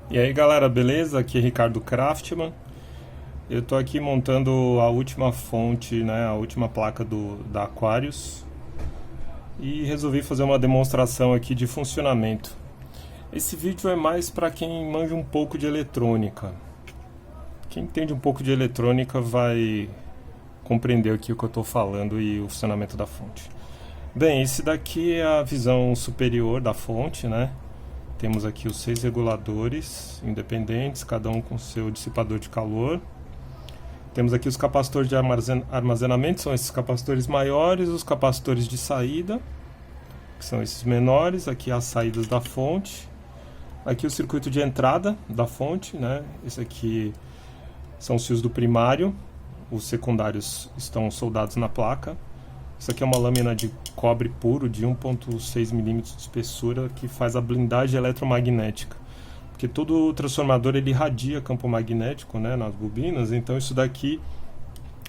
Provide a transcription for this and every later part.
E aí galera, beleza? Aqui é Ricardo Kraftman. Eu tô aqui montando a última fonte, né, a última placa da Aquarius e resolvi fazer uma demonstração aqui de funcionamento. Esse vídeo é mais para quem manja um pouco de eletrônica. Quem entende um pouco de eletrônica vai compreender aqui o que eu estou falando e o funcionamento da fonte. Bem, esse daqui é a visão superior da fonte, né? Temos aqui os 6 reguladores independentes, cada um com seu dissipador de calor. Temos aqui os capacitores de armazenamento, são esses capacitores maiores, os capacitores de saída, que são esses menores. Aqui as saídas da fonte. Aqui o circuito de entrada da fonte, né? Esse aqui são os fios do primário, os secundários estão soldados na placa. Isso aqui é uma lâmina de cobre puro de 1,6 mm de espessura que faz a blindagem eletromagnética. Porque todo transformador ele irradia campo magnético, né, nas bobinas, então isso daqui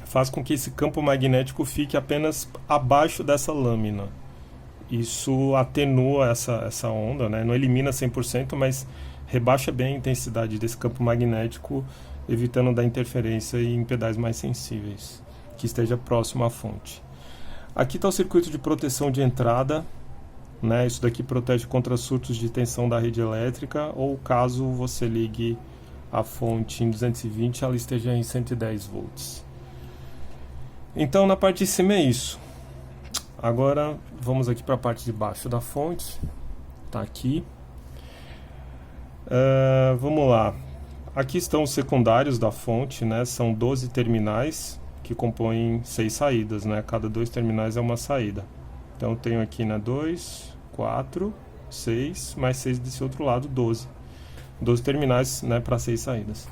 faz com que esse campo magnético fique apenas abaixo dessa lâmina. Isso atenua essa onda, né, não elimina 100%, mas rebaixa bem a intensidade desse campo magnético, evitando da interferência em pedais mais sensíveis, que esteja próximo à fonte. Aqui está o circuito de proteção de entrada, né? Isso daqui protege contra surtos de tensão da rede elétrica ou caso você ligue a fonte em 220 ela esteja em 110 volts. Então na parte de cima é isso. Agora vamos aqui para a parte de baixo da fonte. Está aqui. Vamos lá. Aqui estão os secundários da fonte, né? São 12 terminais que compõem 6 saídas, né? Cada 2 terminais é uma saída. Então eu tenho aqui, né, 2, 4, 6, mais 6 desse outro lado, 12. 12 terminais, né, para 6 saídas.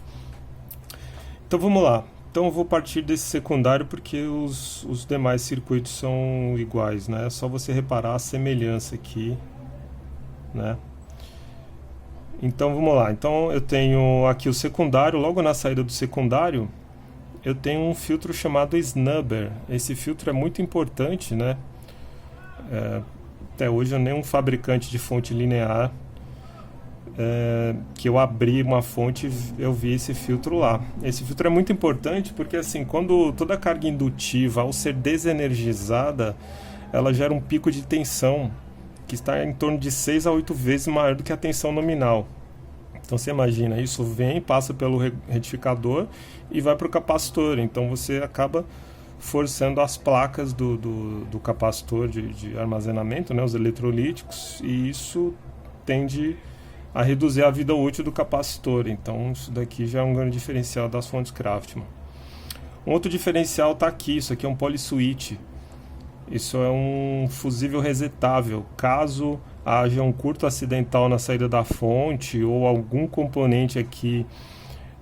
Então vamos lá. Então eu vou partir desse secundário porque os demais circuitos são iguais, né? É só você reparar a semelhança aqui, né? Então vamos lá. Então eu tenho aqui o secundário, logo na saída do secundário eu tenho um filtro chamado snubber. Esse filtro é muito importante, né? Até hoje nenhum fabricante de fonte linear que eu abri uma fonte eu vi esse filtro lá. Esse filtro é muito importante porque assim, quando toda a carga indutiva ao ser desenergizada ela gera um pico de tensão que está em torno de 6 a 8 vezes maior do que a tensão nominal. Então você imagina, isso vem, passa pelo retificador e vai para o capacitor. Então você acaba forçando as placas do capacitor de armazenamento, né, os eletrolíticos, e isso tende a reduzir a vida útil do capacitor. Então isso daqui já é um grande diferencial das fontes Kraftman. Um outro diferencial está aqui, isso aqui é um polyswitch. Isso é um fusível resetável. Caso haja um curto acidental na saída da fonte ou algum componente aqui,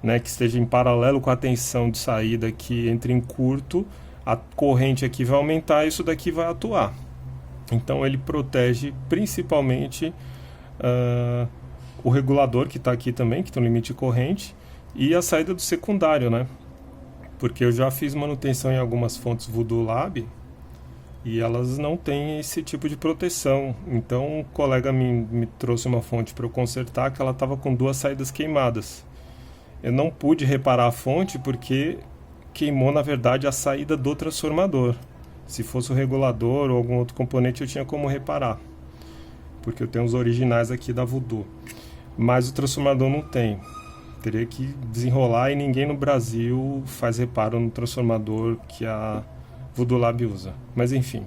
né, que esteja em paralelo com a tensão de saída que entre em curto, a corrente aqui vai aumentar e isso daqui vai atuar. Então ele protege principalmente o regulador que está aqui também, que tem um limite de corrente, e a saída do secundário, né? Porque eu já fiz manutenção em algumas fontes Voodoo Lab e elas não têm esse tipo de proteção. Então um colega me trouxe uma fonte para eu consertar que ela estava com 2 saídas queimadas. Eu não pude reparar a fonte porque queimou na verdade a saída do transformador. Se fosse o regulador ou algum outro componente eu tinha como reparar, porque eu tenho os originais aqui da Voodoo, mas o transformador não tem. Teria que desenrolar e ninguém no Brasil faz reparo no transformador que a Voodoo Lab usa. Mas enfim,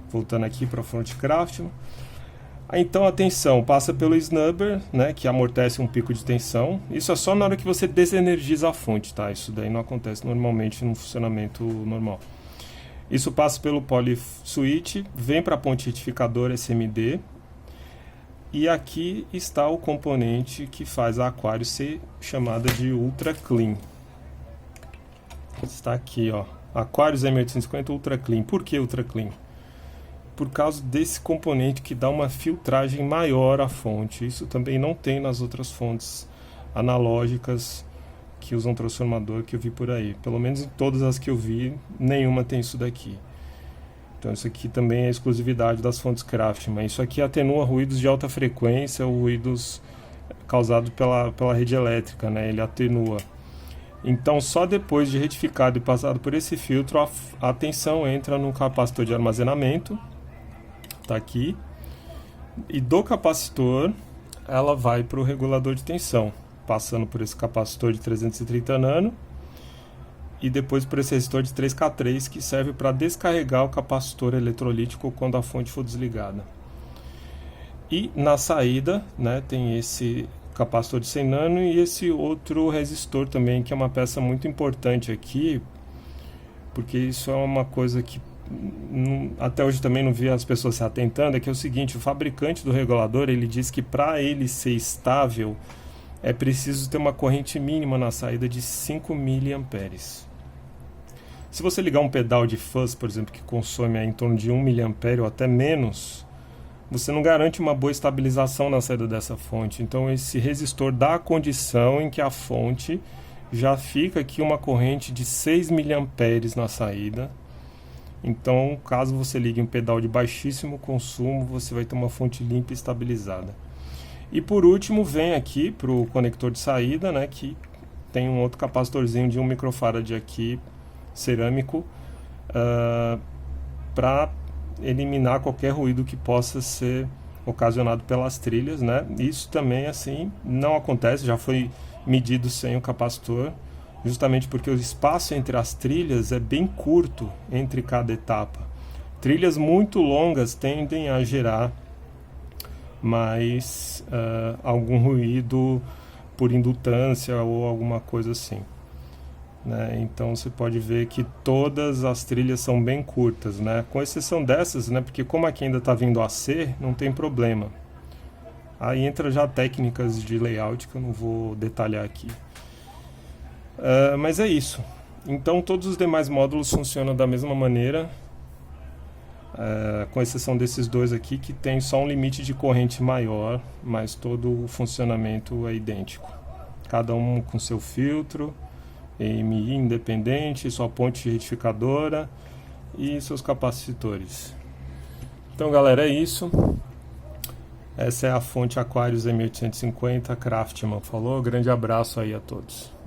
voltando aqui para a fonte Kraftman. Então a tensão passa pelo snubber, né, que amortece um pico de tensão. Isso é só na hora que você desenergiza a fonte, tá? Isso daí não acontece normalmente no funcionamento normal. Isso passa pelo polyswitch, vem para a ponte retificadora SMD. E aqui está o componente que faz a Aquarius ser chamada de Ultra Clean. Está aqui, ó. Aquarius M850 Ultra Clean. Por que Ultra Clean? Por causa desse componente que dá uma filtragem maior à fonte. Isso também não tem nas outras fontes analógicas que usam transformador que eu vi por aí. Pelo menos em todas as que eu vi, nenhuma tem isso daqui. Então isso aqui também é exclusividade das fontes Kraftman. Isso aqui atenua ruídos de alta frequência ou ruídos causado pela rede elétrica, né? Ele atenua. Então, só depois de retificado e passado por esse filtro, a tensão entra no capacitor de armazenamento, tá aqui, e do capacitor ela vai para o regulador de tensão, passando por esse capacitor de 330 nano e depois por esse resistor de 3K3 que serve para descarregar o capacitor eletrolítico quando a fonte for desligada. E na saída, né, tem esse capacitor de 100 nano e esse outro resistor também, que é uma peça muito importante aqui, porque isso é uma coisa que até hoje também não vi as pessoas se atentando, é que é o seguinte: o fabricante do regulador, ele diz que para ele ser estável é preciso ter uma corrente mínima na saída de 5 mA. Se você ligar um pedal de fuzz, por exemplo, que consome em torno de 1 mA ou até menos, você não garante uma boa estabilização na saída dessa fonte. Então esse resistor dá a condição em que a fonte já fica aqui uma corrente de 6 mA na saída. Então, caso você ligue um pedal de baixíssimo consumo, você vai ter uma fonte limpa e estabilizada. E por último, vem aqui para o conector de saída, né, que tem um outro capacitorzinho de 1 microfarad aqui, cerâmico, para eliminar qualquer ruído que possa ser ocasionado pelas trilhas, né? Isso também, assim, não acontece, já foi medido sem o capacitor, justamente porque o espaço entre as trilhas é bem curto entre cada etapa. Trilhas muito longas tendem a gerar mais algum ruído por indutância ou alguma coisa assim, né? Então você pode ver que todas as trilhas são bem curtas, né? Com exceção dessas, né? Porque como aqui ainda está vindo AC, não tem problema. Aí entra já técnicas de layout que eu não vou detalhar aqui. Mas é isso. Então todos os demais módulos funcionam da mesma maneira, com exceção desses dois aqui que tem só um limite de corrente maior, mas todo o funcionamento é idêntico. Cada um com seu filtro, EMI independente, sua ponte retificadora e seus capacitores. Então galera, é isso. Essa é a fonte Aquarius M850 Craftman. Falou, grande abraço aí a todos.